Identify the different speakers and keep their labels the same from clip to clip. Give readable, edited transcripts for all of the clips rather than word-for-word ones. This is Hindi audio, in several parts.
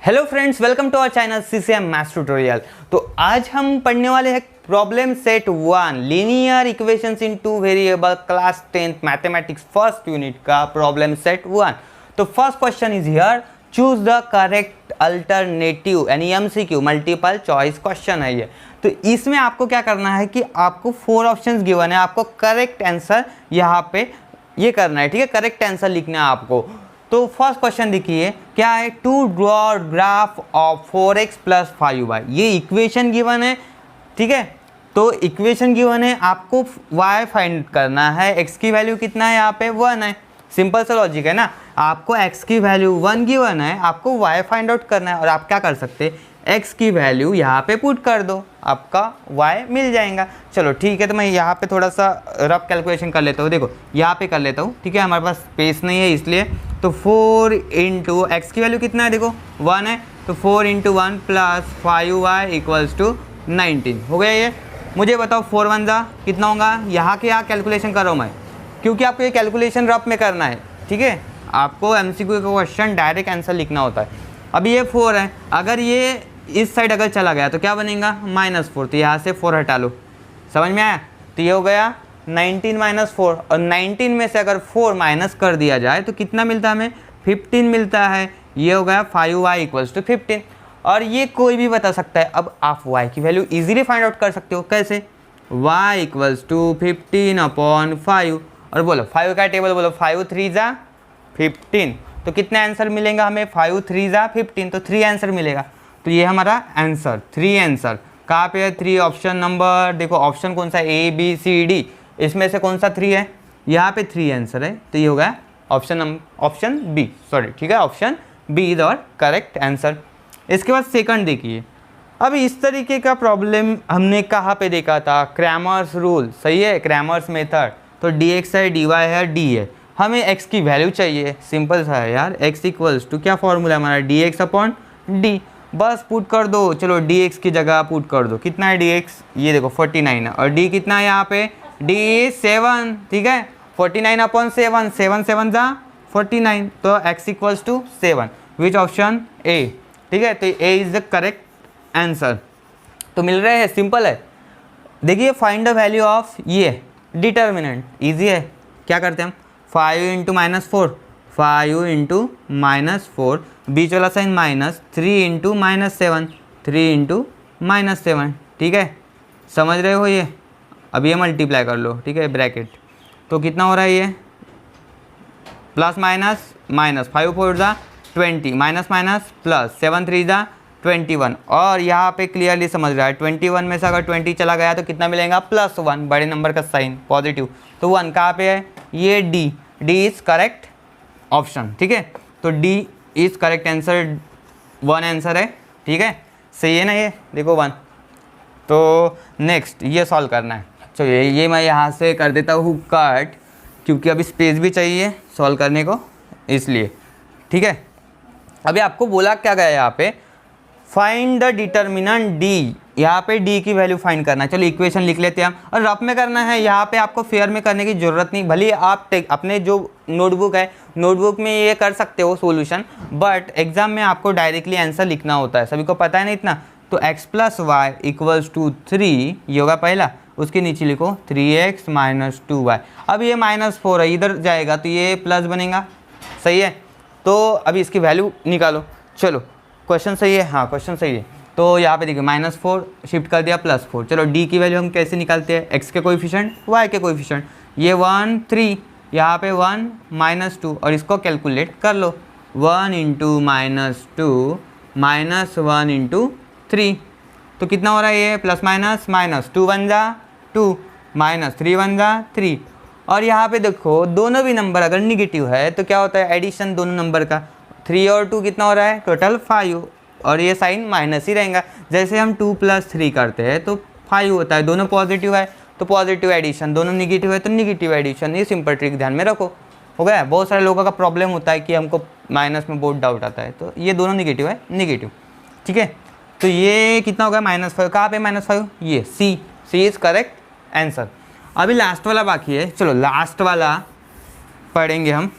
Speaker 1: Hello friends, welcome to our channel CCM maths tutorial. तो आज हम पढ़ने वाले हैं problem set 1 linear equations in two variable class 10th mathematics first unit का प्रॉब्लम सेट 1। तो first question is here, choose the correct alternative यानी एमसीक्यू मल्टीपल चॉइस क्वेश्चन है ये। तो इसमें आपको क्या करना है कि आपको 4 ऑप्शंस गिवन है, आपको करेक्ट आंसर यहाँ पे ये करना है, ठीक है। करेक्ट आंसर लिखना है आपको। तो फर्स्ट क्वेश्चन देखिए क्या है, to draw graph of 4x plus 5y। ये इक्वेशन गिवन है, ठीक है। तो इक्वेशन गिवन है, आपको y फाइंड करना है। x की वैल्यू कितना है, यहाँ पे 1 है। सिंपल सा लॉजिक है ना, आपको x की वैल्यू 1 गिवन है, आपको y फाइंड आउट करना है। और आप क्या कर सकते हैं, x की वैल्यू यहाँ पे पुट कर दो, आपका y मिल जाएगा। चलो ठीक है, तो मैं यहाँ पे थोड़ा सा रफ कैलकुलेशन कर लेता हूँ। देखो यहाँ पे कर लेता हूँ, ठीक है। हमारे पास स्पेस नहीं है इसलिए। तो 4 इंटू एक्स की वैल्यू कितना है, देखो 1 है। तो 4 into 1 plus 5y equals to 19 हो गया ये। मुझे बताओ 4 1 जा कितना होगा। यहाँ के यहाँ कैलकुलेशन कर रहा हूँ मैं, क्योंकि आपको ये कैलकुलेशन रफ में करना है, ठीक है। आपको एमसीक्यू का क्वेश्चन डायरेक्ट आंसर लिखना होता है। अभी ये 4 है, अगर ये इस साइड अगर चला गया तो क्या बनेगा, -4। तो यहाँ से 4 हटा लो, समझ में आया। तो ये हो गया 19 माइनस 4, और 19 में से अगर 4 माइनस कर दिया जाए तो कितना मिलता है हमें, 15 मिलता है। ये हो गया 5y इक्वल्स टू 15। और ये कोई भी बता सकता है। अब आप y की वैल्यू इजीली फाइंड आउट कर सकते हो। कैसे, y इक्वल्स टू 15/5। और बोलो 5 का टेबल बोलो, 5 3 जा 15। तो कितना आंसर मिलेगा हमें, 5 3 जा 15। तो 3 आंसर मिलेगा। तो ये हमारा आंसर 3 आंसर कहाँ पे है, 3 ऑप्शन नंबर। देखो ऑप्शन कौन सा, A B C D, इसमें से कौन सा 3 है, यहाँ पे 3 आंसर है। तो ये होगा ऑप्शन बी, सॉरी, ठीक है। ऑप्शन बी इज और करेक्ट आंसर। इसके बाद सेकंड देखिए। अब इस तरीके का प्रॉब्लम हमने कहाँ पे देखा था, क्रैमर्स रूल, सही है, क्रैमर्स मेथड। तो dx है, dy है, d है। हमें x की वैल्यू चाहिए, सिंपल सा है यार। x इक्वल्स टू क्या फॉर्मूला हमारा, dx अपॉन d। बस पुट कर दो। चलो dx की जगह पुट कर दो। कितना है dx, ये देखो 49 है। और d कितना है यहाँ पे, d 7, ठीक है। 49 अपॉन 7, 7 7 जा 49। तो x equals to 7। Which option, a, ठीक है। तो a is the correct answer. तो मिल रहे हैं, सिंपल है। देखिए फाइंड द वैल्यू ऑफ ये डिटर्मिनेंट, ईजी है। क्या करते हैं हम, 5 इंटू -4, 5 इंटू -4, बीच वाला साइन माइनस, 3 इंटू -7, 3 इंटू -7, ठीक है। समझ रहे हो ये। अब ये मल्टीप्लाई कर लो, ठीक है, ब्रैकेट। तो कितना हो रहा है ये, प्लस माइनस माइनस, 5 4 जा 20, माइनस माइनस प्लस, 7 3 जा 21। और यहाँ पे क्लियरली समझ रहा है, 21 में से अगर 20 चला गया तो कितना मिलेगा, +1, बड़े नंबर का साइन पॉजिटिव। तो 1 कहाँ पे है, ये d इज करेक्ट ऑप्शन, ठीक है। तो d is correct answer, 1 answer है, ठीक है। सही है ना ये, देखो 1। तो नेक्स्ट ये सॉल्व करना है। चलो ये मैं यहाँ से कर देता हूँ कट, क्योंकि अभी स्पेस भी चाहिए सॉल्व करने को, इसलिए, ठीक है। अभी आपको बोला क्या गया यहाँ पे, फाइंड द डिटर्मिनेंट d। यहाँ पे d की वैल्यू फाइंड करना है। चलो इक्वेशन लिख लेते हैं हम, और रफ में करना है। यहाँ पे आपको फेयर में करने की ज़रूरत नहीं, भले आप अपने जो नोटबुक है, नोटबुक में ये कर सकते हो सॉल्यूशन, बट एग्जाम में आपको डायरेक्टली आंसर लिखना होता है। सभी को पता है ना इतना। तो x plus Y equals to 3, ये होगा पहला। उसके नीचे लिखो 3x माइनस 2y। अब ये -4 है, इधर जाएगा तो ये प्लस बनेगा, सही है। तो अभी इसकी वैल्यू निकालो। चलो क्वेश्चन सही है, हाँ क्वेश्चन सही है। तो यहाँ पे देखिए -4 शिफ्ट कर दिया +4। चलो d की वैल्यू हम कैसे निकालते हैं, x के कोएफिशिएंट, y के कोएफिशिएंट। ये 1 3, यहाँ पे 1 -2, और इसको कैलकुलेट कर लो। 1 इंटू -2 -1 इंटू 3। तो कितना हो रहा है ये, प्लस माइनस माइनस, 2 1 जा 2, -3 1 जा 3। और यहाँ पे देखो दोनों भी नंबर अगर निगेटिव है तो क्या होता है, एडिशन दोनों नंबर का। 3 और 2 कितना हो रहा है, टोटल 5, और ये साइन माइनस ही रहेगा। जैसे हम 2 + 3 करते हैं तो 5 होता है। दोनों पॉजिटिव है तो पॉजिटिव एडिशन, दोनों निगेटिव है तो निगेटिव एडिशन। ये सिंपल ट्रिक ध्यान में रखो, हो गया। बहुत सारे लोगों का प्रॉब्लम होता है कि हमको माइनस में बहुत डाउट आता है। तो ये दोनों निगेटिव है, निगेटिव, ठीक है। तो ये कितना होगा, -5। कहाँ पे -5, ये सी इज़ करेक्ट आंसर। अभी लास्ट वाला बाकी है। चलो लास्ट वाला पढ़ेंगे हम।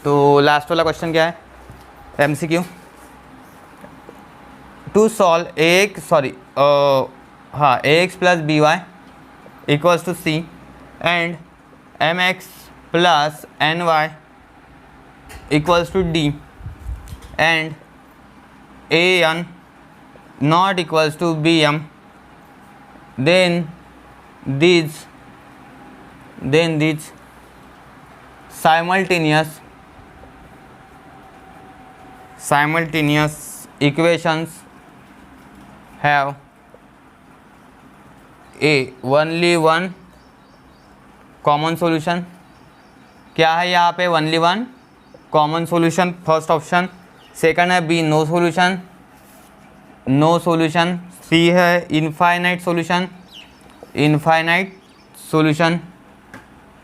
Speaker 1: तो लास्ट वाला क्वेश्चन क्या है, MCQ। To solve ax plus B Y equals to C and mx plus N Y equals to D and an not equals to bm, then these simultaneous equations have only one common solution. क्या है यहाँ पे only one common solution? First option. Second है बी नो सॉल्यूशन. सी है इनफाइनाइट सॉल्यूशन.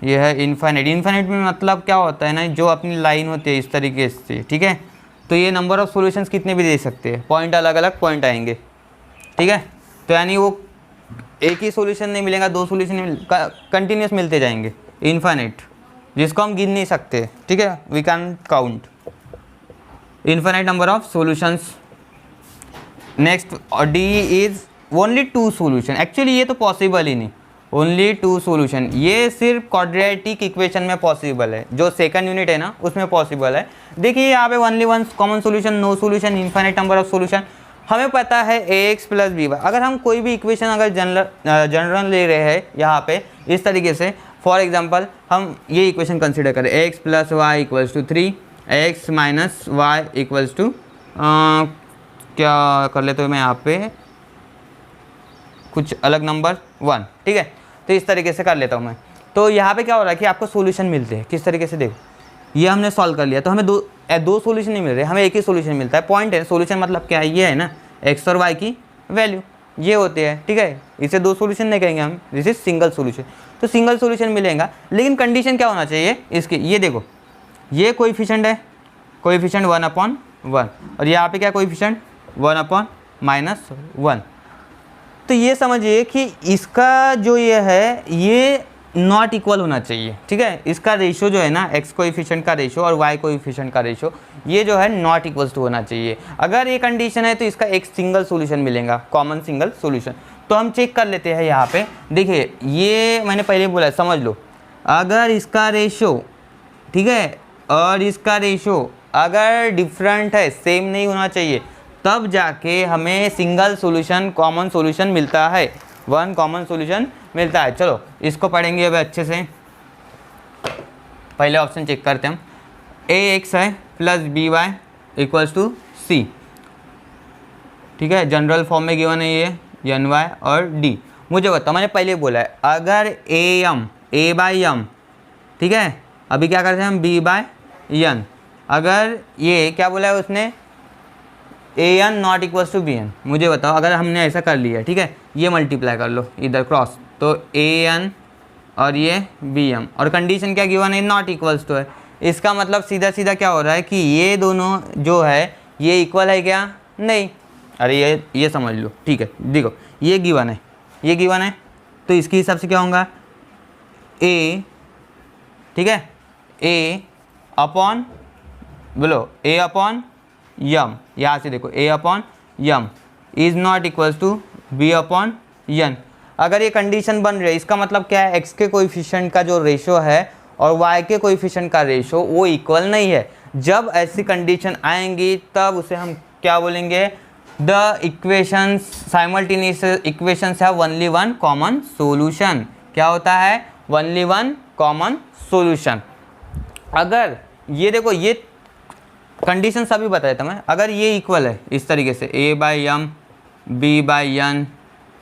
Speaker 1: ये है इनफाइनाइट में मतलब क्या होता है ना, जो अपनी लाइन होती है इस तरीके से, ठीक है. तो ये नंबर ऑफ सॉल्यूशंस कितने भी दे सकते हैं, पॉइंट अलग अलग पॉइंट आएंगे, ठीक है. तो यानी वो एक ही सॉल्यूशन नहीं मिलेगा, दो सॉल्यूशन कंटिन्यूस मिलते जाएंगे, इनफाइनाइट, जिसको हम गिन नहीं सकते, ठीक है. We can count infinite number of solutions. Next D is only two solution. Actually ये तो पॉसिबल ही नहीं, ओनली टू सॉल्यूशन. ये सिर्फ क्वाड्रेटिक इक्वेशन में पॉसिबल है, जो सेकंड यूनिट है ना उसमें पॉसिबल है. देखिए यहाँ पे only one common solution, no solution, infinite number of solution. हमें पता है ax प्लस बी वाई. अगर हम कोई भी इक्वेशन अगर जनरल ले रहे हैं यहाँ पे इस तरीके से, फॉर एग्जाम्पल हम ये इक्वेशन कंसिडर करें, x plus Y equals to 3, x minus Y equals to क्या कर लेते हो, मैं यहाँ पे कुछ अलग नंबर 1, ठीक है. तो इस तरीके से कर लेता हूँ मैं. तो यहाँ पे क्या हो रहा है कि आपको सॉल्यूशन मिलते हैं किस तरीके से, देखो ये हमने सॉल्व कर लिया तो हमें दो सॉल्यूशन नहीं मिल रहे, हमें एक ही सॉल्यूशन मिलता है. पॉइंट है, सॉल्यूशन मतलब क्या है, ये है ना x और y की वैल्यू ये होते हैं, ठीक है. इसे दो सॉल्यूशन नहीं कहेंगे हम, दिस इज सिंगल सॉल्यूशन. तो सिंगल सॉल्यूशन मिलेगा, लेकिन कंडीशन क्या होना चाहिए इसकी, ये देखो ये कोएफिशिएंट है, कोएफिशिएंट 1/1 और यहाँ पे क्या कोएफिशिएंट 1/-1. तो ये समझिए कि इसका जो ये है ये नॉट इक्वल होना चाहिए, ठीक है. इसका रेशियो जो है ना, x कोएफिशिएंट का रेशियो और y कोएफिशिएंट का रेशियो, ये जो है नॉट इक्वल्स टू होना चाहिए. अगर ये कंडीशन है तो इसका एक सिंगल सॉल्यूशन मिलेगा, कॉमन सिंगल सॉल्यूशन. तो हम चेक कर लेते हैं यहाँ पे. देखिए ये मैंने पहले बोला, समझ लो, अगर इसका रेशियो, ठीक है, और इसका रेशियो अगर डिफरेंट है, सेम नहीं होना चाहिए, तब जाके हमें सिंगल सॉल्यूशन, कॉमन सॉल्यूशन मिलता है, वन कॉमन सॉल्यूशन मिलता है. चलो इसको पढ़ेंगे अब अच्छे से. पहले ऑप्शन चेक करते हैं हम. ax है plus B Y equals to C, ठीक है. जनरल फॉर्म में गिवन है ये एन वाई और डी. मुझे बताओ, मैंने पहले बोला है अगर ए बाई एम, ठीक है, अभी क्या करते हैं हम बी बाई एन. अगर ये क्या बोला है उसने, A N not equals to B N. मुझे बताओ अगर हमने ऐसा कर लिया, ठीक है, ये मल्टीप्लाई कर लो इधर क्रॉस, तो ए एन और ये बी एम, और कंडीशन क्या गिवन है, नॉट इक्वल्स टू है. इसका मतलब सीधा सीधा क्या हो रहा है कि ये दोनों जो है ये इक्वल है क्या, नहीं. अरे ये समझ लो, ठीक है. देखो ये गिवन है, ये गिवन है, तो इसके हिसाब से क्या होगा, ए, ठीक है, ए अपॉन, बोलो ए अपॉन यम. यहाँ से देखो A upon M is not equals to B upon N. अगर ये कंडीशन बन रही है, इसका मतलब क्या है, एक्स के कोएफिशिएंट का जो रेशियो है और वाई के कोएफिशिएंट का रेशियो वो इक्वल नहीं है. जब ऐसी कंडीशन आएंगी तब उसे हम क्या बोलेंगे, the equations simultaneous equations have only one common solution. क्या होता है, ओनली वन कॉमन सॉल्यूशन. अगर ये देखो, ये कंडीशन सभी बताया था मैं. अगर ये इक्वल है इस तरीके से, a by M, B by N,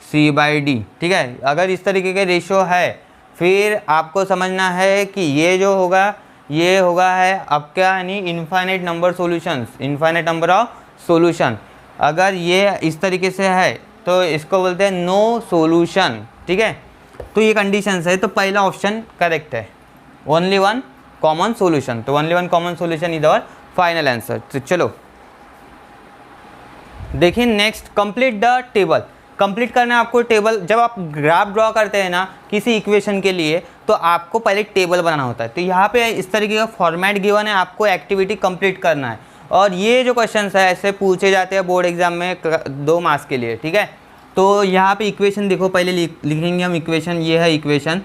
Speaker 1: C by D, ठीक है, अगर इस तरीके के रेशियो है, फिर आपको समझना है कि ये जो होगा ये होगा है अब क्या, यानी infinite number solutions, infinite number of solution. अगर ये इस तरीके से है तो इसको बोलते हैं नो सॉल्यूशन, ठीक है. तो ये कंडीशंस है, तो पहला ऑप्शन करेक्ट है, ओनली वन कॉमन सॉल्यूशन. तो only one common solution is our final answer. तो चलो देखिए next, complete the table. Complete करना है आपको टेबल. जब आप ग्राफ ड्रॉ करते हैं ना किसी इक्वेशन के लिए, तो आपको पहले टेबल बनाना होता है. तो यहाँ पे इस तरीके का फॉर्मेट गिवन है, आपको एक्टिविटी कंप्लीट करना है. और ये जो क्वेश्चन है ऐसे पूछे जाते हैं बोर्ड एग्जाम में 2 मार्क्स के लिए, ठीक है। तो यहाँ पे इक्वेशन देखो, पहले लिखेंगे हम इक्वेशन, ये है इक्वेशन।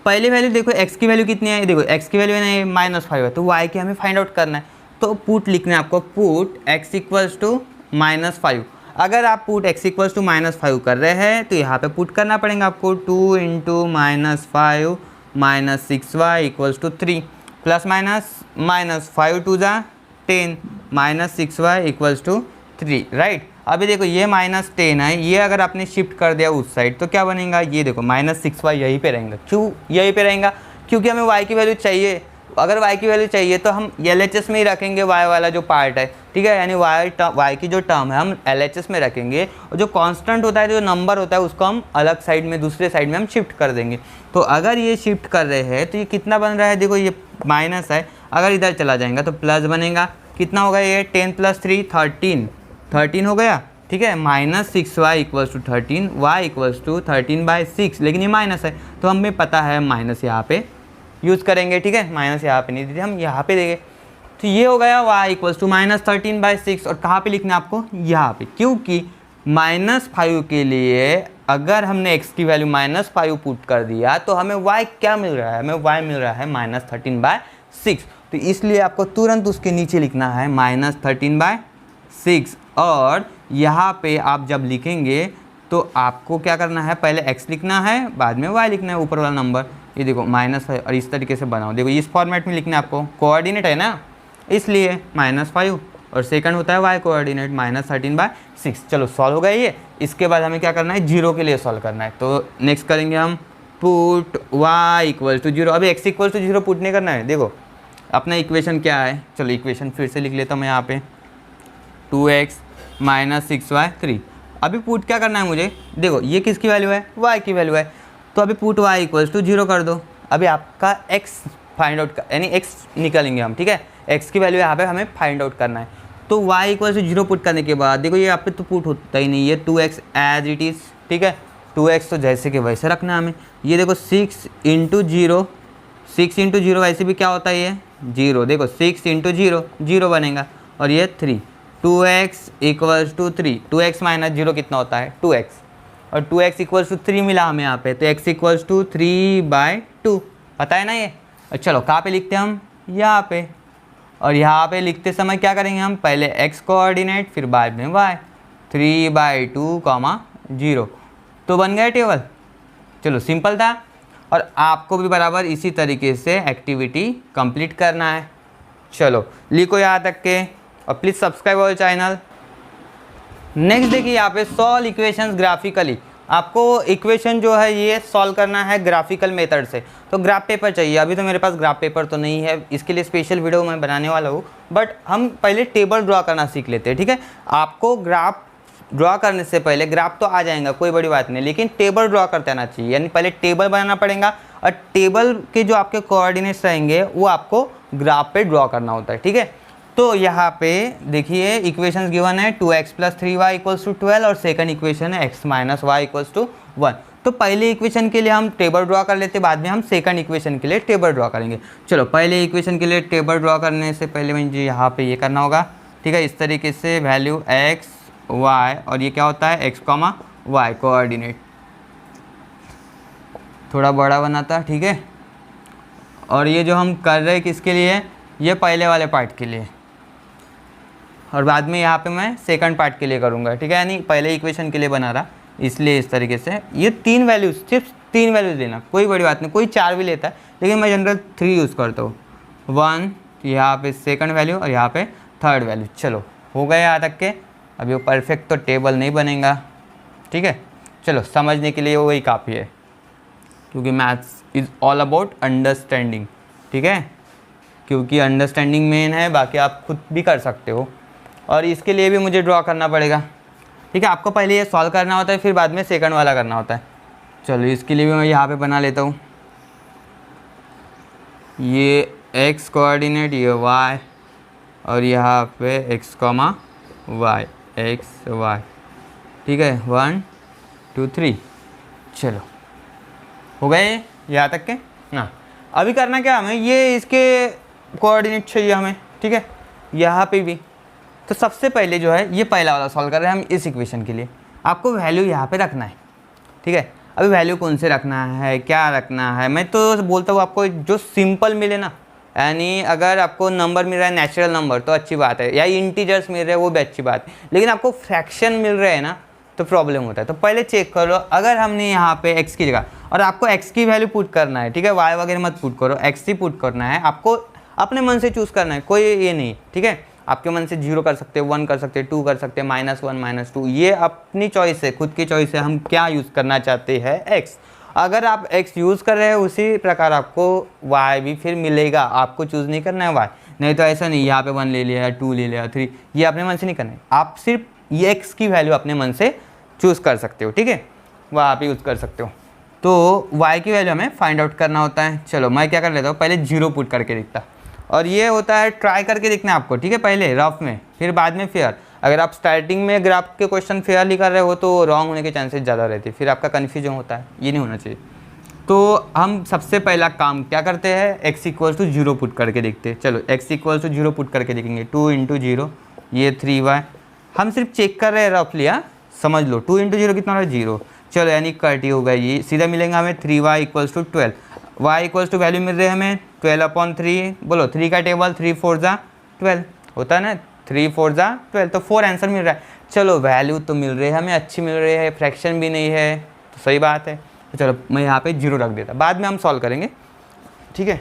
Speaker 1: पहले वैल्यू देखो, x की वैल्यू कितनी है, देखो x की वैल्यू है -5 है, तो y की हमें फाइंड आउट करना है। तो पुट लिखना है आपको, पुट x इक्वल्स टू -5। अगर आप पुट x इक्वल्स टू -5 कर रहे हैं तो यहाँ पे पुट करना पड़ेगा आपको 2 into -5 -6y equals to 3 plus minus -5 टू ज़ा 10 -6y इक्वल्स टू 3, राइट। अभी देखो ये -10 है, ये अगर आपने शिफ्ट कर दिया उस साइड तो क्या बनेगा, ये देखो -6y यहीं पे रहेगा। क्यों यहीं पे रहेगा, क्योंकि हमें y की वैल्यू चाहिए। अगर y की वैल्यू चाहिए तो हम LHS में ही रखेंगे y वाला जो पार्ट है, ठीक है, यानी y की जो टर्म है हम LHS में रखेंगे, और जो कांस्टेंट होता है, जो नंबर होता है, उसको हम अलग साइड में, दूसरे साइड में हम शिफ्ट कर देंगे। तो अगर ये शिफ्ट कर रहे हैं तो ये कितना बन रहा है, देखो ये माइनस है, अगर इधर चला जाएगा तो प्लस बनेगा। कितना होगा ये, 10 + 3 13 हो गया, ठीक है। -6y equals to 13, y equals to 13/6, लेकिन ये माइनस है तो हमें पता है माइनस यहाँ पे यूज़ करेंगे, ठीक है। माइनस यहाँ पे नहीं दीजिए, हम यहाँ पे देंगे। तो ये हो गया y इक्वल्स टू -13/6, और कहाँ पे लिखना है आपको, यहाँ पे, क्योंकि -5 के लिए अगर हमने x की वैल्यू -5 पुट कर दिया तो हमें y क्या मिल रहा है, हमें y मिल रहा है -13/6। तो इसलिए आपको तुरंत उसके नीचे लिखना है -13/6, और यहाँ पे आप जब लिखेंगे तो आपको क्या करना है, पहले x लिखना है, बाद में y लिखना है, ऊपर वाला नंबर, ये देखो -5, और इस तरीके से बनाओ। देखो इस फॉर्मेट में लिखना है आपको, कोऑर्डिनेट है ना, इसलिए -5, और सेकंड होता है y कोऑर्डिनेट -13/6। चलो सॉल्व हो गया ये। इसके बाद हमें क्या करना है, 0 के लिए सॉल्व करना है। तो नेक्स्ट करेंगे हम पुट y इक्वल टू 0। अभी x इक्वल टू 0 पुट नहीं करना है। देखो अपना इक्वेशन क्या है, चलो इक्वेशन फिर से लिख लेता हूँ मैं यहाँ पे, 2x -6y 3। अभी पुट क्या करना है मुझे, देखो ये किसकी वैल्यू है, y की वैल्यू है, तो अभी पुट y इक्वल्स टू 0 कर दो। अभी आपका x फाइंड आउट, यानी x निकालेंगे हम, ठीक है, x की वैल्यू यहाँ पे हमें फाइंड आउट करना है। तो y इक्वल्स टू 0 पुट करने के बाद देखो ये यहाँ पे तो पुट होता ही नहीं, ये 2x एज इट इज़, ठीक है, 2x तो जैसे कि वैसे रखना है हमें। ये देखो 6 इंटू 0 वैसे भी क्या होता है, ये 0, देखो 6 इंटू 0 बनेगा, और ये 3, 2x equals to 3, 2x minus 0 कितना होता है, 2x, और 2x इक्वल्स टू 3 मिला हमें यहाँ पे, तो x इक्वल्स टू 3/2, पता है ना ये। और चलो कहाँ पे लिखते हैं हम, यहाँ पे, और यहाँ पे लिखते समय क्या करेंगे हम, पहले x कोऑर्डिनेट, फिर बाद में y, 3/2, 0, तो बन गया टेबल। चलो सिंपल था, और आपको भी बराबर इसी तरीके से एक्टिविटी कंप्लीट करना है। चलो लिखो यहाँ तक के, और please subscribe our channel. Next देखिए यहाँ पे सॉल्व इक्वेशंस ग्राफिकली। आपको इक्वेशन जो है ये सॉल्व करना है ग्राफिकल मेथड से। तो ग्राफ पेपर चाहिए, अभी तो मेरे पास ग्राफ पेपर तो नहीं है, इसके लिए स्पेशल वीडियो मैं बनाने वाला हूँ, बट हम पहले टेबल ड्रॉ करना सीख लेते हैं, ठीक है। आपको ग्राफ ड्रॉ करने से पहले, ग्राफ तो आ जाएगा कोई बड़ी बात नहीं, लेकिन टेबल ड्रॉ करते आना चाहिए, यानी पहले टेबल बनाना पड़ेगा, और टेबल के जो आपके कोऑर्डिनेट्स रहेंगे वो आपको ग्राफ पे ड्रॉ करना होता है, ठीक है। तो यहाँ पे देखिए इक्वेशंस गिवन है 2x + 3y इक्वल्स टू 12, और सेकंड इक्वेशन है x - y इक्वल्स टू 1। तो पहले इक्वेशन के लिए हम टेबल ड्रॉ कर लेते, बाद में हम सेकंड इक्वेशन के लिए टेबल ड्रॉ करेंगे। चलो पहले इक्वेशन के लिए टेबल ड्रॉ करने से पहले मुझे यहाँ पे ये करना होगा, ठीक है, इस तरीके से वैल्यू x y, और ये क्या होता है x, y कोऑर्डिनेट, थोड़ा बड़ा बनाता, ठीक है। और ये जो हम कर रहे हैं किसके लिए, ये पहले वाले पार्ट के लिए, और बाद में यहाँ पे मैं सेकंड पार्ट के लिए करूँगा, ठीक है, यानी पहले इक्वेशन के लिए बना रहा, इसलिए इस तरीके से ये 3 वैल्यूज, सिर्फ 3 वैल्यूज लेना, कोई बड़ी बात नहीं, कोई 4 भी लेता है, लेकिन मैं जनरल 3 यूज़ करता हूँ। 1 यहाँ पे सेकंड वैल्यू, और यहाँ पे थर्ड वैल्यू। चलो हो गया यहाँ तक के। अभी वो परफेक्ट तो टेबल नहीं बनेगा, ठीक है, चलो समझने के लिए वही काफ़ी है, क्योंकि maths is all about understanding, ठीक है, क्योंकि अंडरस्टैंडिंग मेन है, बाकी आप खुद भी कर सकते हो, और इसके लिए भी मुझे ड्रॉ करना पड़ेगा, ठीक है। आपको पहले ये सॉल्व करना होता है, फिर बाद में सेकंड वाला करना होता है। चलो इसके लिए भी मैं यहाँ पे बना लेता हूँ, ये x कोऑर्डिनेट, ये y, और यहाँ पे x, y, x y, ठीक है, 1 2 3। चलो हो गए यहाँ तक के ना। अभी करना क्या हमें, ये इसके कोऑर्डिनेट चाहिए हमें, ठीक है, यहाँ पे भी तो सबसे पहले जो है ये पहला वाला सॉल्व कर रहे हैं हम इस इक्वेशन के लिए। आपको वैल्यू यहाँ पे रखना है, ठीक है। अभी वैल्यू कौन से रखना है, क्या रखना है, मैं तो बोलता हूँ आपको जो सिंपल मिले ना, यानी अगर आपको नंबर मिल रहा है नेचुरल नंबर तो अच्छी बात है, या इंटीजर्स मिल रहे हैं वो भी अच्छी बात है, लेकिन आपको फ्रैक्शन मिल रहे हैं ना तो प्रॉब्लम होता है। तो पहले चेक करो, अगर हमने यहाँ पे x की जगह, और आपको x की वैल्यू पुट करना है, ठीक है, y वगैरह मत पुट करो, x ही पुट करना है, आपको अपने मन से चूज़ करना है, कोई ये नहीं, ठीक है। आपके मन से 0 कर सकते हो, 1 कर सकते हो, 2 कर सकते हैं, -1 -2, ये अपनी चॉइस है, खुद की चॉइस है, हम क्या यूज़ करना चाहते हैं x। अगर आप x यूज़ कर रहे हैं उसी प्रकार आपको y भी फिर मिलेगा, आपको चूज़ नहीं करना है y, नहीं तो ऐसा नहीं यहाँ पे 1 ले लिया, 2 ले लिया, 3, ये अपने मन से नहीं करना है, आप सिर्फ ये x की वैल्यू अपने मन से चूज़ कर सकते हो, ठीक है, वह आप यूज़ कर सकते हो। तो y की वैल्यू हमें फाइंड आउट करना होता है। चलो मैं क्या कर लेता हूँ, पहले 0 पुट करके देखता, और ये होता है ट्राई करके देखना है आपको, ठीक है, पहले रफ में, फिर बाद में फेयर। अगर आप स्टार्टिंग में ग्राफ के क्वेश्चन फेयरली कर रहे हो तो रॉन्ग होने के चांसेस ज़्यादा रहते हैं, फिर आपका कन्फ्यूजन होता है, ये नहीं होना चाहिए। तो हम सबसे पहला काम क्या करते हैं, x = 0 पुट करके देखते हैं। चलो x = 0 पुट करके देखेंगे, 2 × 0 ये 3y, हम सिर्फ चेक कर रहे हैं रफली, समझ लो 2 × 0 कितना हो रहा है, 0। चलो यानी कट ही होगा, ये सीधा मिलेगा हमें 3y = 12, y वैल्यू मिल रही है हमें 12/3, बोलो 3 का टेबल, 3 4 जा 12 होता है ना, 3 4 जा 12, तो 4 आंसर मिल रहा है। चलो वैल्यू तो मिल रही है हमें, अच्छी मिल रही है, फ्रैक्शन भी नहीं है, तो सही बात है। तो चलो मैं यहाँ पे 0 रख देता, बाद में हम सॉल्व करेंगे, ठीक है।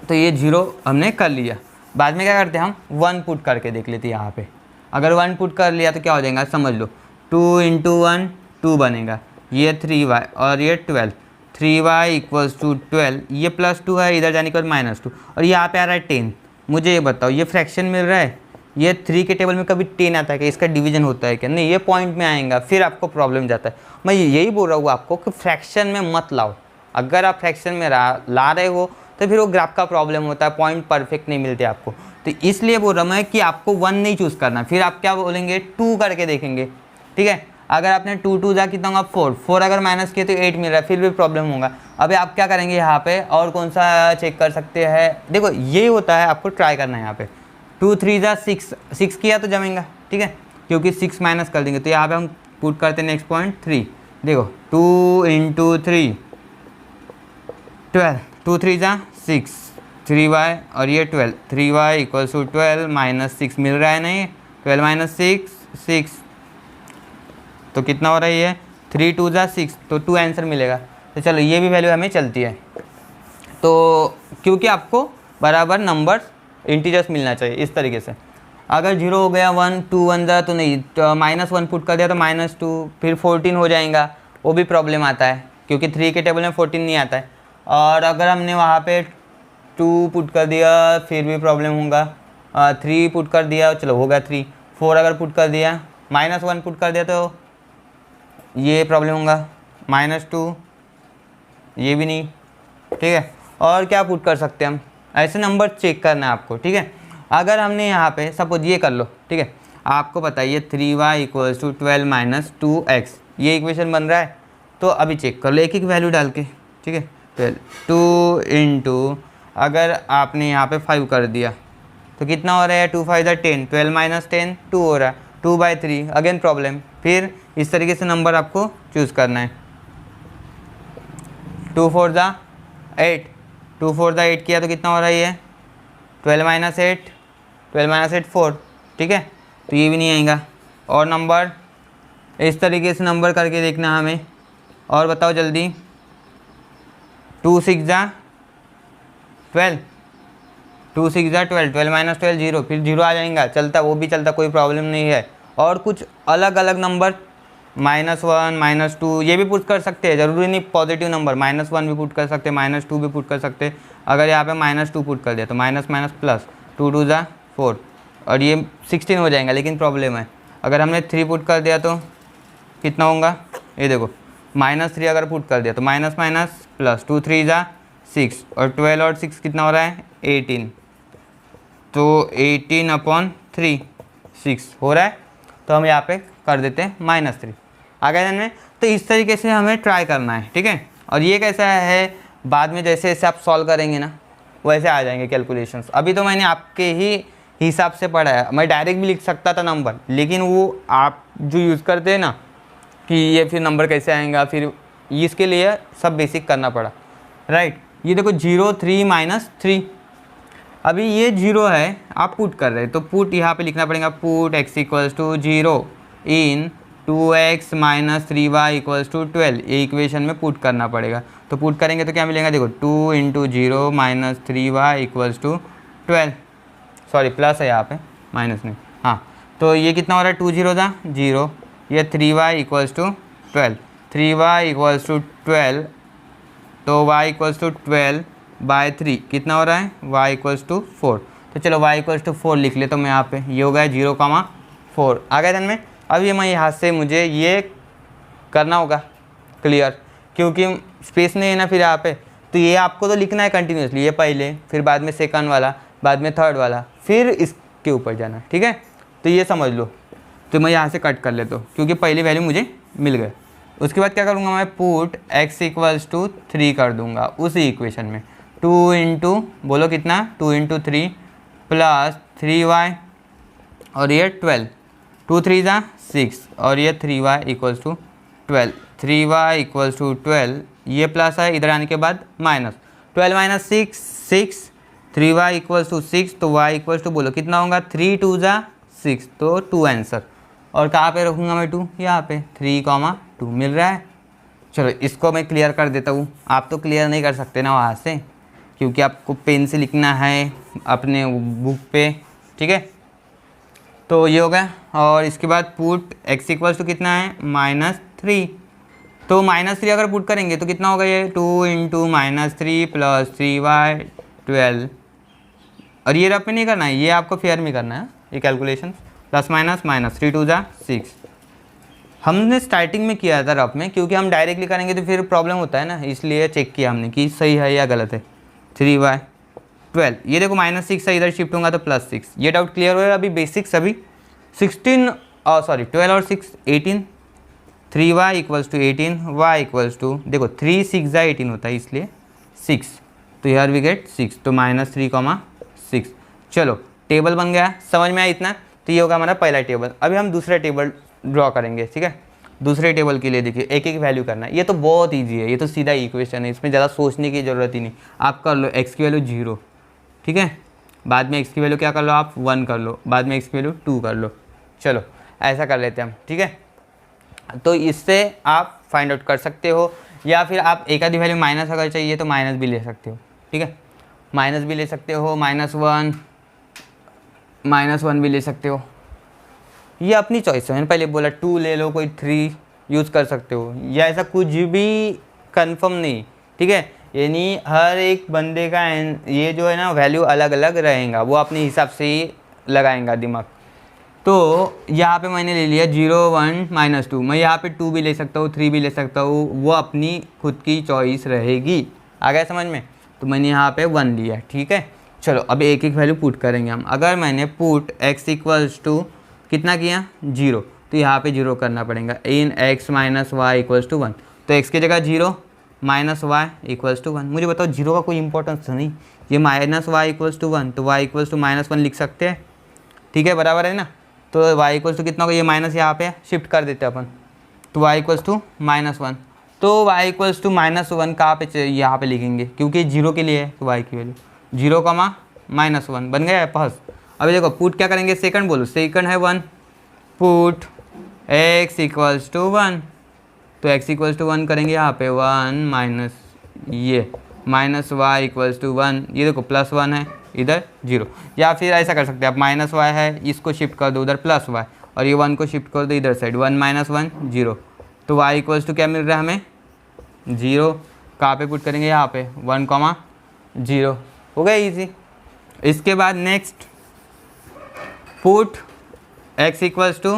Speaker 1: तो ये 0 हमने कर लिया, बाद में क्या करते हैं, हम 1 पुट करके देख लेते हैं यहाँ पे। अगर 1 पुट कर लिया तो क्या हो जाएगा, समझ लो 2 × 1 2 बनेगा, ये 3y और ये 12, 3y = 12, ये +2 है, इधर जाने के बाद -2, और यहाँ पे आ रहा है 10। मुझे ये बताओ, ये फ्रैक्शन मिल रहा है, ये 3 के टेबल में कभी 10 आता है क्या, इसका डिवीजन होता है क्या, नहीं, ये पॉइंट में आएगा, फिर आपको प्रॉब्लम जाता है। मैं यही बोल रहा हूँ आपको कि फ्रैक्शन में मत लाओ, अगर आप फ्रैक्शन में ला रहे हो तो फिर वो ग्राफ का प्रॉब्लम होता है, पॉइंट परफेक्ट नहीं मिलते आपको। तो इसलिए बोल रहा हूँ मैं कि आपको 1 नहीं चूज़ करना, फिर आप क्या बोलेंगे, 2 करके देखेंगे, ठीक है। अगर आपने 2 2 जा कितना होगा 4, 4 अगर माइनस किए तो 8 मिल रहा है, फिर भी प्रॉब्लम होगा। अभी आप क्या करेंगे यहाँ पे, और कौन सा चेक कर सकते हैं, देखो ये होता है, आपको ट्राई करना है यहाँ पे, 2 3 जा 6, 6 किया तो जमेगा, ठीक है, क्योंकि 6 माइनस कर देंगे। तो यहाँ पे हम पुट करते हैं नेक्स्ट पॉइंट 3, देखो 2 × 3 12, 2 3 जा 6, 3y और ये 12, 3y = 12 - 6 मिल रहा है, नहीं 12 - 6 6, तो कितना हो रही है, 3 2 जा 6, तो 2 आंसर मिलेगा। तो चलो ये भी वैल्यू हमें चलती है, तो क्योंकि आपको बराबर नंबर इंटीजर्स मिलना चाहिए इस तरीके से। अगर 0 हो गया 1 2 1 जा तो नहीं, तो -1 पुट कर दिया तो -2, फिर 14 हो जाएगा, वो भी प्रॉब्लम आता है क्योंकि 3 के टेबल में 14 नहीं आता है। और अगर हमने वहाँ पे 2 पुट कर दिया फिर भी प्रॉब्लम होगा, 3 पुट कर दिया, चलो हो गया 3, 4 अगर पुट कर दिया, -1 पुट कर दिया तो ये प्रॉब्लम होगा, -2, ये भी नहीं, ठीक है। और क्या पुट कर सकते हैं हम, ऐसे नंबर चेक करना है आपको, ठीक है। अगर हमने यहाँ पे सपोज ये कर लो, ठीक है, आपको बताइए 3y = 12 - 2x, ये इक्वेशन बन रहा है, तो अभी चेक कर लो एक एक वैल्यू डाल के, ठीक है। 2 × अगर आपने यहाँ पे 5 कर दिया तो कितना हो रहा है, 2 5 10, 12 - 10 2 हो रहा है, 2/3 अगेन प्रॉब्लम। फिर इस तरीके से नंबर आपको चूज़ करना है, 2 4 जा 8, 2 4 जा 8 किया तो कितना हो रहा है, ये 12 - 8, 12 - 8 4, ठीक है, तो ये भी नहीं आएगा। और नंबर इस तरीके से नंबर करके देखना हमें, और बताओ जल्दी, 2 6 जा 12, 2 6 जा 12, 12 - 12 0, फिर 0 आ जाएगा, चलता, वो भी चलता, कोई प्रॉब्लम नहीं है। और कुछ अलग अलग नंबर -1 -2 ये भी पुट कर सकते हैं, ज़रूरी नहीं पॉजिटिव नंबर, -1 भी पुट कर सकते हैं, -2 भी पुट कर सकते हैं। अगर यहाँ पे -2 पुट कर दिया तो माइनस प्लस 2 2 जा 4, और ये 16 हो जाएगा, लेकिन प्रॉब्लम है अगर हमने 3 पुट कर दिया तो कितना होगा, ये देखो -3 अगर पुट कर दिया तो माइनस प्लस 2 3 जा 6, और 12 और 6 कितना हो रहा है 18, तो 18/3 6 हो रहा है, तो हम यहाँ पे कर देते हैं -3, आ गया ध्यान में। तो इस तरीके से हमें ट्राई करना है, ठीक है। और ये कैसा है, बाद में जैसे जैसे आप सॉल्व करेंगे ना वैसे आ जाएंगे कैलकुलेशंस। अभी तो मैंने आपके ही हिसाब से पढ़ा है। मैं डायरेक्ट भी लिख सकता था नंबर, लेकिन वो आप जो यूज़ करते हैं ना कि ये फिर नंबर कैसे आएगा, फिर इसके लिए सब बेसिक करना पड़ा, राइट। ये देखो 0 3 -3, अभी ये 0 है, आप पुट कर रहे हैं तो पुट यहाँ पे लिखना पड़ेगा, put x equals to 0 in 2x - 3y equals to 12, ये इक्वेशन में पुट करना पड़ेगा। तो पुट करेंगे तो क्या मिलेगा, देखो 2 × 0 - 3y equals to 12, sorry plus है यहाँ पे, माइनस नहीं, हाँ। तो ये कितना हो रहा है, 2 0 था 0, ये 3y equals to 12, 3y equals to 12, तो y इक्वल्स टू 12/3 कितना हो रहा है, y इक्वल्स टू 4। तो चलो y इक्वल्स टू 4 लिख लेता हूँ मैं यहाँ पे, ये हो गया 0,4 आ गया ध्यान में। अब ये मैं यहाँ से मुझे ये करना होगा क्लियर, क्योंकि स्पेस नहीं है ना फिर यहाँ पे, तो ये आपको तो लिखना है कंटिन्यूसली, ये पहले, फिर बाद में सेकंड वाला, बाद में थर्ड वाला, फिर इसके ऊपर जाना, ठीक है। तो ये समझ लो। तो मैं यहाँ से कट कर लेता हूँ क्योंकि पहली वैल्यू मुझे मिल गए। उसके बाद क्या करूँगा मैं, पुट x इक्वल्स टू 3 कर दूँगा उसी इक्वेशन में, 2 इंटू बोलो कितना, 2 × 3 प्लस 3y और ये 12, 2 3 ज़ा 6 और ये 3y equals to 12, 3y equals to 12, ये प्लस है, इधर आने के बाद माइनस, 12 - 6 6, 3y इक्वल्स टू 6, तो y इक्वल्स टू बोलो कितना होगा, 3 2 ज़ा 6, तो 2 आंसर। और कहाँ पे रखूँगा मैं 2, यहाँ पे 3,2 मिल रहा है। चलो इसको मैं क्लियर कर देता हूँ, आप तो क्लियर नहीं कर सकते ना वहाँ से, क्योंकि आपको पेन से लिखना है अपने बुक पे, ठीक है। तो ये हो गया, और इसके बाद पुट x इक्वल्स टू कितना है, -3, तो -3 अगर पुट करेंगे तो कितना होगा, ये 2 × -3 प्लस 3y 12, और ये रफ में नहीं करना है, ये आपको फेयर में करना है ये कैलकुलेशन, प्लस माइनस माइनस, 3 2 ज़ा 6। हमने स्टार्टिंग में किया था रफ में, क्योंकि हम डायरेक्टली करेंगे तो फिर प्रॉब्लम होता है ना, इसलिए चेक किया हमने कि सही है या गलत है। 3y 12, ये देखो -6 है, इधर शिफ्ट होगा तो +6, ये डाउट क्लियर हुआ। अभी बेसिक्स अभी 16 सॉरी 12 और 6 18, 3y equals to 18, y equals to देखो 3 6 ज़ा 18 होता है इसलिए 6, तो यार वी गेट 6, तो -3,6। चलो टेबल बन गया, समझ में आया इतना। तो ये होगा हमारा पहला टेबल। अभी हम दूसरा टेबल ड्रॉ करेंगे, ठीक है। दूसरे टेबल के लिए देखिए एक एक वैल्यू करना है, ये तो बहुत इजी है, ये तो सीधा इक्वेशन है, इसमें ज़्यादा सोचने की ज़रूरत ही नहीं। आप कर लो x की वैल्यू 0, ठीक है, बाद में x की वैल्यू क्या कर लो आप 1 कर लो, बाद में x की वैल्यू 2 कर लो। चलो ऐसा कर लेते हैं हम, ठीक है। तो इससे आप फाइंड आउट कर सकते हो, या फिर आप एक आधी वैल्यू माइनस अगर चाहिए तो माइनस भी ले सकते हो, ठीक है, माइनस भी ले सकते हो, -1 भी ले सकते हो, ये अपनी चॉइस है। मैंने पहले बोला 2 ले लो, कोई 3 यूज़ कर सकते हो, या ऐसा कुछ भी कंफर्म नहीं, ठीक है। यानी हर एक बंदे का ये जो है ना वैल्यू अलग अलग रहेगा, वो अपने हिसाब से ही लगाएंगा दिमाग। तो यहाँ पे मैंने ले लिया 0 1 -2, मैं यहाँ पे 2 भी ले सकता हूँ, 3 भी ले सकता हूँ, वो अपनी खुद की चॉइस रहेगी। आ गया समझ में। तो मैंने यहाँ पे 1 लिया, ठीक है। चलो अब एक एक वैल्यू पुट करेंगे हम। अगर मैंने पुट x इक्वल्स टू कितना किया 0, तो यहाँ पे 0 करना पड़ेगा, इन x - y इक्वल्स टू 1, तो x की जगह 0 -y इक्वल्स टू 1। मुझे बताओ 0 का कोई इंपॉर्टेंस तो नहीं, ये -y इक्वल्स टू 1, तो y इक्वल्स टू -1 लिख सकते हैं, ठीक है, बराबर है ना। तो y इक्वल्स टू कितना होगा, ये माइनस यहाँ पे शिफ्ट कर देते हैं अपन, तो y इक्वल्स टू -1, तो y इक्वल्स टू -1 कहाँ पे यहाँ पे लिखेंगे, क्योंकि 0 के लिए है, तो y की वैल्यू 0, -1 बन गया है पास। अभी देखो पुट क्या करेंगे, सेकंड बोलो, सेकंड है 1, पुट x इक्वल्स टू 1, तो x इक्वल्स टू 1 करेंगे यहाँ पे 1 माइनस ये -y इक्वल्स टू 1, ये देखो +1 है, इधर 0, या फिर ऐसा कर सकते हैं आप -y है, इसको शिफ्ट कर दो उधर +y, और ये 1 को शिफ्ट कर दो इधर साइड, 1 - 1 0, तो y इक्वल्स टू क्या मिल रहा है हमें 0। कहाँ पे पुट करेंगे, यहाँ पे 1, 0, हो गया इजी। इसके बाद next put x equals to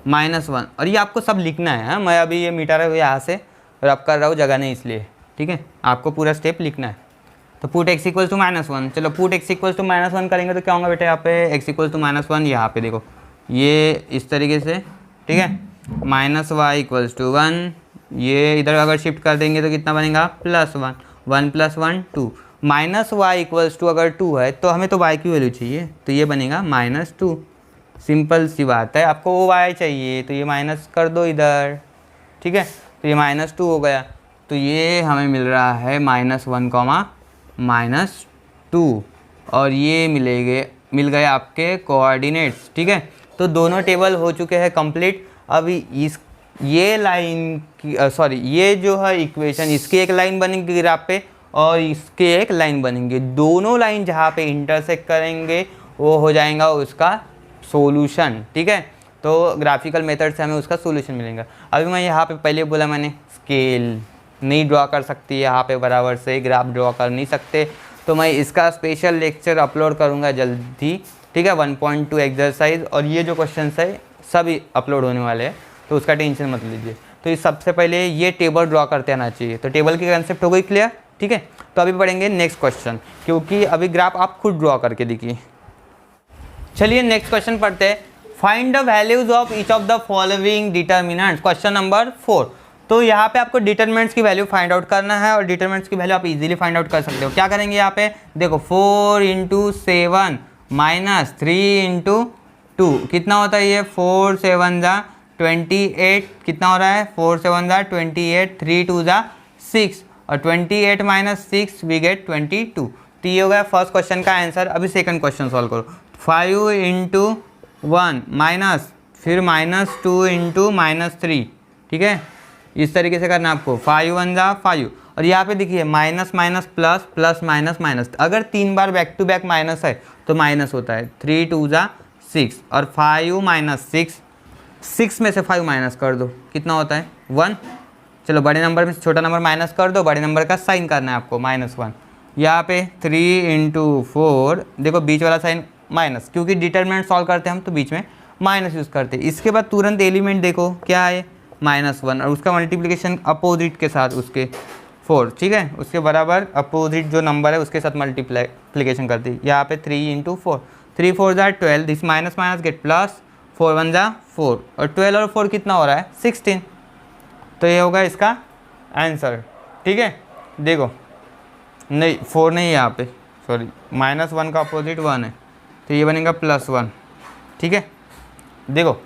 Speaker 1: -1, और ये आपको सब लिखना है। हाँ, मैं अभी ये मिटा रहा हूँ यहाँ से, रब कर रहा हूँ जगह नहीं इसलिए, ठीक है, आपको पूरा स्टेप लिखना है। तो पुट x इक्वल्स टू -1, चलो पुट x इक्वल्स टू -1 करेंगे तो क्या होगा बेटा, यहाँ पे x इक्वल्स टू -1, यहाँ पे देखो ये इस तरीके से, ठीक है, -y इक्वल्स टू 1, ये इधर अगर शिफ्ट कर देंगे तो कितना बनेगा +1, 1 + 1 2, माइनस वाई इक्वल्स टू अगर 2 है तो हमें तो y की वैल्यू चाहिए, तो ये बनेगा -2। सिंपल सी बात है, आपको वो y चाहिए तो ये माइनस कर दो इधर, ठीक है। तो ये -2 हो गया, तो ये हमें मिल रहा है -1, -2 और ये मिल गए आपके कोऑर्डिनेट्स, ठीक है। तो दोनों टेबल हो चुके हैं कंप्लीट। अभी ये लाइन की ये जो है इक्वेशन, इसकी एक लाइन बनेगी ग्राफ पे और इसके एक लाइन बनेंगे, दोनों लाइन जहाँ पे इंटरसेक्ट करेंगे वो हो जाएगा उसका सॉल्यूशन, ठीक है। तो ग्राफिकल मेथड से हमें उसका सॉल्यूशन मिलेगा। अभी मैं यहाँ पे पहले बोला मैंने स्केल नहीं ड्रॉ कर सकती, यहाँ पे बराबर से ग्राफ ड्रॉ कर नहीं सकते, तो मैं इसका स्पेशल लेक्चर अपलोड करूँगा जल्दी, ठीक है। 1.2 एक्सरसाइज और ये जो क्वेश्चन है सभी अपलोड होने वाले हैं, तो उसका टेंशन मत लीजिए। तो इस सबसे पहले ये टेबल ड्रॉ करते आना चाहिए, तो टेबल की कंसेप्ट हो गई क्लियर, ठीक है। तो अभी पढ़ेंगे नेक्स्ट क्वेश्चन, क्योंकि अभी ग्राफ आप खुद ड्रॉ करके देखिए। चलिए नेक्स्ट क्वेश्चन पढ़ते हैं। Find the values of each of the following determinants, question number 4। तो यहाँ पे आपको डिटर्मिनेंट्स की वैल्यू फाइंड आउट करना है और डिटर्मिनेंट्स की वैल्यू आप इजीली फाइंड आउट कर सकते हो। क्या करेंगे यहाँ पे देखो, 4 × 7 - 3 × 2 कितना होता है ये, 4 7 = 28 कितना हो रहा है, 4 7 = 28, 3 2 = 6 और 28 - 6 वी गेट 22। तो ये हो गया फर्स्ट क्वेश्चन का आंसर। अभी सेकंड क्वेश्चन सॉल्व करो। 5 × 1 माइनस फिर -2 × -3, ठीक है। इस तरीके से करना आपको, 5 1 = 5 और यहाँ पे देखिए minus minus plus plus minus minus, अगर 3 बार बैक टू बैक माइनस है तो माइनस होता है। 3 2 = 6 और 5 - 6 में से 5 माइनस कर दो, कितना होता है 1। चलो बड़े नंबर में छोटा नंबर माइनस कर दो, बड़े नंबर का साइन करना है आपको -1। यहाँ पे 3 × 4 देखो बीच वाला साइन माइनस, क्योंकि डिटरमिनेंट सॉल्व करते हैं हम तो बीच में माइनस यूज़ करते हैं। इसके बाद तुरंत एलिमेंट देखो क्या है -1 और उसका मल्टीप्लिकेशन अपोजिट के साथ उसके 4, ठीक है। उसके बराबर अपोजिट जो नंबर है उसके साथ मल्टीप्लिकेशन करती है। यहाँ पे 3 × 4, 3 4 = 12, this minus minus gate plus, 4 1 = 4 और 12 और 4 कितना हो रहा है 16। तो ये होगा इसका आंसर, ठीक है। देखो नहीं 4 नहीं है यहाँ पे, सॉरी -1 का अपोजिट 1 है, तो ये बनेगा +1, ठीक है। देखो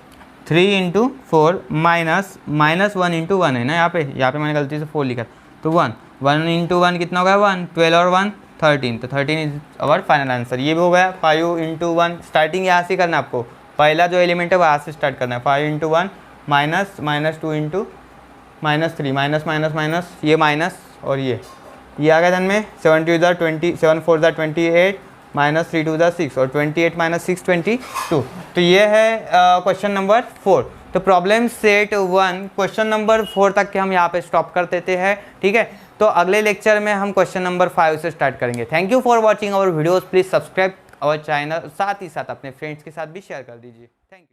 Speaker 1: 3 × 4 माइनस -1 × 1 है ना, यहाँ पे मैंने गलती से 4 लिखा, तो 1 1 × 1 कितना हो गया 1, 12 और 1 13, तो 13 इज अवर फाइनल आंसर। ये भी हो गया 5 × 1। स्टार्टिंग यहाँ से करना है आपको, पहला जो एलिमेंट है वहाँ से स्टार्ट करना है। 5 × 1 माइनस -2 × -3 माइनस माइनस माइनस, ये माइनस और ये आ गया धन में। 7 2 = 20, 7 4 = 28 -3 2 = 6 और 28 - 6 22। तो ये है क्वेश्चन नंबर 4। तो प्रॉब्लम सेट 1 क्वेश्चन नंबर 4 तक के हम यहाँ पे स्टॉप कर देते हैं, ठीक है। तो अगले लेक्चर में हम क्वेश्चन नंबर 5 से स्टार्ट करेंगे। Thank you for watching our videos, please subscribe our channel, साथ ही साथ अपने फ्रेंड्स के साथ भी शेयर कर दीजिए। Thank you.